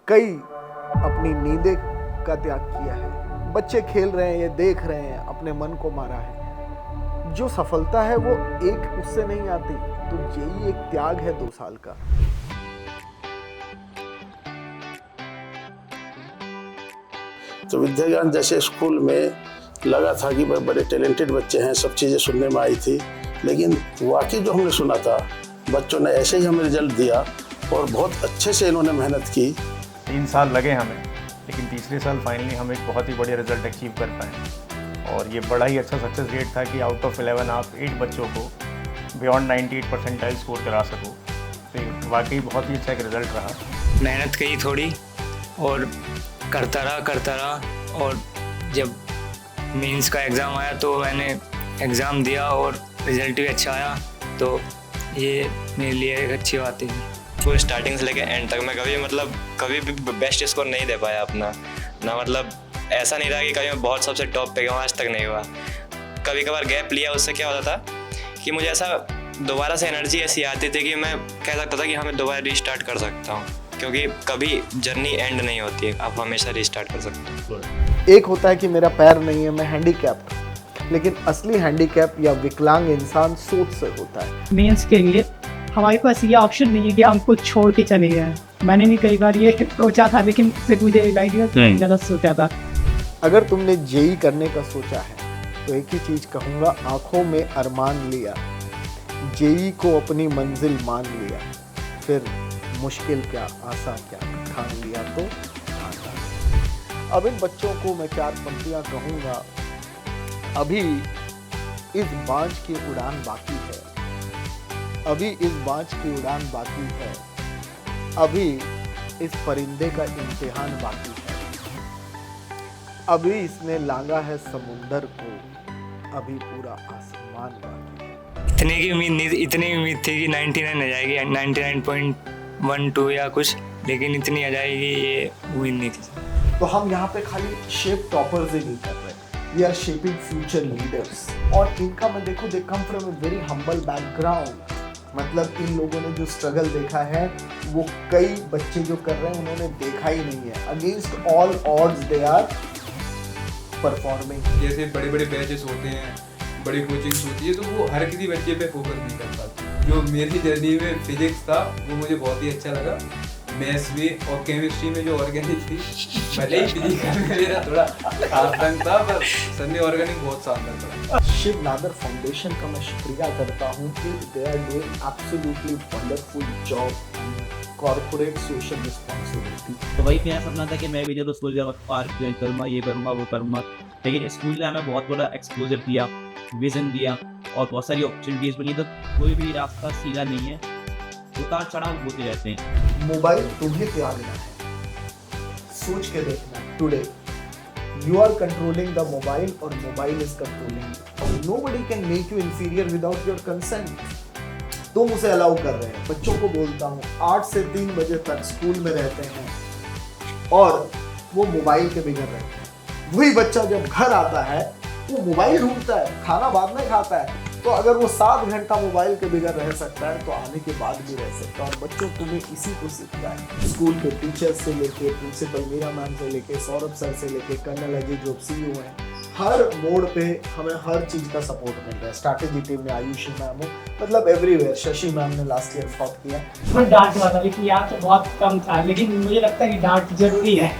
कई अपनी नींदें का त्याग किया है। बच्चे खेल रहे हैं, ये देख रहे हैं, अपने मन को मारा है। जो सफलता है वो एक उससे नहीं आती, तो यही एक त्याग है 2 साल का। तो विद्या ज्ञान जैसे स्कूल में लगा था कि भाई बड़े टैलेंटेड बच्चे हैं, सब चीज़ें सुनने में आई थी, लेकिन वाकई जो हमने सुना था, बच्चों ने ऐसे ही हमें रिजल्ट दिया और बहुत अच्छे से इन्होंने मेहनत की। 3 साल लगे हमें, लेकिन तीसरे साल फाइनली हम एक बहुत ही बढ़िया रिजल्ट अचीव कर पाए। और ये बड़ा ही अच्छा सक्सेस रेट था कि आउट ऑफ 11 आप 8 बच्चों को बियॉन्ड 98 परसेंटाइल स्कोर करा सको। तो वाकई बहुत ही अच्छा एक रिजल्ट रहा। मेहनत करी थोड़ी और करता रहा और जब मेंस का एग्ज़ाम आया तो मैंने एग्ज़ाम दिया और रिज़ल्ट भी अच्छा आया, तो ये मेरे लिए एक अच्छी बात है। तो स्टार्टिंग से लेकर एंड तक मैं कभी भी बेस्ट स्कोर नहीं दे पाया अपना ना। ऐसा नहीं रहा कि कभी मैं बहुत सबसे टॉप पे गया हूँ, आज तक नहीं हुआ। कभी कभार गैप लिया, उससे क्या होता था कि मुझे ऐसा दोबारा से एनर्जी ऐसी आती थी कि मैं कह सकता था कि मैं दोबारा रिस्टार्ट कर सकता हूँ, क्योंकि कभी जर्नी एंड नहीं होती है, आप हमेशा रिस्टार्ट कर सकते हैं। एक होता है कि मेरा पैर नहीं है, मैं हैंडीकैप्ड, लेकिन असली हैंडीकैप या विकलांग इंसान सोच से होता है। मेंस के लिए हमारे पास ये ऑप्शन नहीं है कि हम कुछ छोड़ के चले गए। मैंने भी कई बार ये सोचा था, लेकिन फिर मुझे गलत सोचा था। अगर तुमने जेई करने का सोचा है तो एक ही चीज कहूँगा, आंखों में अरमान लिया, जेई को अपनी मंजिल मान लिया, फिर मुश्किल क्या आसान क्या ठान लिया तो आसान। अब इन बच्चों को मैं 4 पंक्तियां कहूँगा। अभी इस बाँझ की उड़ान बाकी है, अभी इस बाँझ की उड़ान बाकी है, अभी इस परिंदे का इम्तिहान बाकी है, अभी इसने लांगा है समुंदर को, अभी पूरा आसमान बाकी है। इतनी उम्मीद थी कि 99 आ जाएगी, 99.12 या कुछ, लेकिन इतनी आ जाएगी ये उम्मीद नहीं थी। तो हम यहाँ पे खाली शेप टॉपर्स ही नहीं कर रहे, we are shaping future leaders. और इनका मैं देखो, they come from a very humble background. मतलब इन लोगों ने जो स्ट्रगल देखा है वो कई बच्चे जो कर रहे हैं उन्होंने देखा ही नहीं है। Against all odds they are performing. जैसे बड़े बड़े बैचेस होते हैं, बड़ी कोचिंग्स होती है, तो वो हर किसी बच्चे पे फोकस नहीं कर पाते। जो मेरी जर्नी में फिजिक्स था वो मुझे बहुत ही अच्छा लगा। मैथ्स भी और केमिस्ट्री में जो ऑर्गेनिक थी, भले ही फिजिकल में मेरा थोड़ा खासंग था, पर सर ने ऑर्गेनिक बहुत शानदार था। शिव नादर फाउंडेशन का मैं शुक्रिया करता हूँ कि they are doing absolutely wonderful job corporate social responsibility. तो वही मेरा सपना था कि मैं भी जब स्कूल जाऊँ, पार्क ज्वाइन करूँगा, ये करूँगा वो करूँगा, लेकिन स्कूल ने हमें बहुत बड़ा एक्सपोजर दिया, विजन दिया और बहुत सारी अपॉर्चुनिटीज़ बनी। तो कोई भी रास्ता सीधा नहीं है, उतार चढ़ाव होते रहते हैं। मोबाइल तुम्हें त्यागना है, सोच के देखना। Today you are controlling the mobile और mobile is controlling you. Nobody can make you inferior without your consent. तुम उसे अलाउ कर रहे हैं। बच्चों को बोलता हूँ 8 से 3 बजे तक स्कूल में रहते हैं और वो मोबाइल के बगैर रहते हैं। वही बच्चा जब घर आता है वो मोबाइल ढूंढता है, खाना बाद में खाता है। तो अगर वो 7 घंटा मोबाइल के बगैर रह सकता है तो आने के बाद भी रह सकता है। और बच्चों तुम्हें इसी को सीखता है। स्कूल के टीचर्स से लेके प्रिंसिपल मीरा मैम से लेके सौरभ सर से लेके कर्नल अजय जो CEO हैं, हर मोड़ पे हमें हर चीज़ का सपोर्ट मिल रहा है। स्ट्रैटेजी टीम में आयुषी मैम हो, मतलब एवरीवेयर। शशि मैम ने लास्ट ईयर फॉट किया। मैं डांट रहा था, लेकिन यार तो बहुत कम था, लेकिन मुझे लगता है कि डांट जरूरी है।